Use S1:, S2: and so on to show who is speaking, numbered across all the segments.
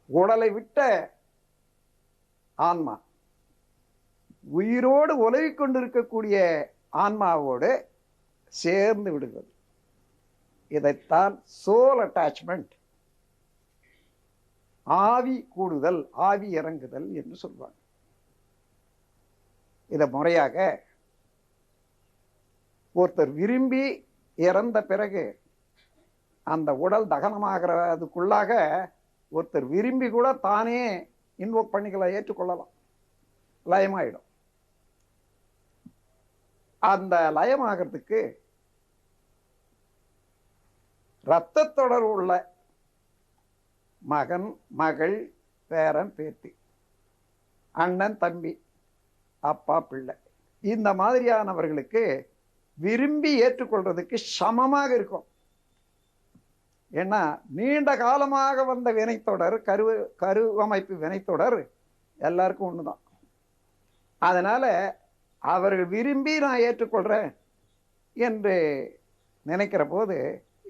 S1: உடலை விட்ட ஆன்மா உயிரோடு உலவிக் கொண்டிருக்கக்கூடிய ஆன்மாவோடு சேர்ந்து விடுகிறது. இதைத்தான் சோல் அட்டாச்மெண்ட், ஆவி கூடுதல், ஆவி இறங்குதல் என்று சொல்வாங்க. இதை முறையாக ஒருத்தர் விரும்பி இறந்த பிறகு அந்த உடல் தகனமாகிறதுக்குள்ளாக ஒருத்தர் விரும்பி கூட தானே இன்வோக் பண்ணிக்கலாம், ஏற்றுக்கொள்ளலாம், லயமாயிடும். அந்த லயமாகிறதுக்கு இரத்த தொடர்பு உள்ள மகன், மகள், பேரன், பேத்தி, அண்ணன், தம்பி, அப்பா, பிள்ளை, இந்த மாதிரியானவர்களுக்கு விரும்பி ஏற்றுக்கொள்றதுக்கு சமமாக இருக்கும். ஏன்னா நீண்ட காலமாக வந்த வினைத்தொடர், கருவமைப்பு வினைத்தொடர் எல்லாருக்கும் ஒண்ணுதான். அதனால அவர்கள் விரும்பி நான் ஏற்றுக்கொள்றேன் என்று நினைக்கிற போது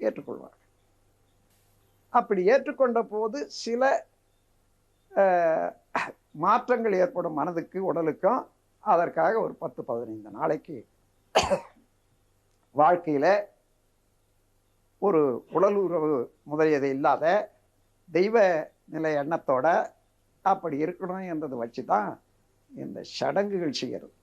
S1: ஏற்றுக்கொள்வார். அப்படி ஏற்றுக்கொண்ட போது சில மாற்றங்கள் ஏற்படும் மனதுக்கு, உடலுக்கும். அதற்காக ஒரு 10-15 நாளைக்கு வாழ்க்கையில ஒரு உடல் உறவு முதலியது இல்லாத தெய்வ நிலை எண்ணத்தோட அப்படி இருக்கணும் என்றதை வச்சுதான் இந்த சடங்குகள் செய்யறது.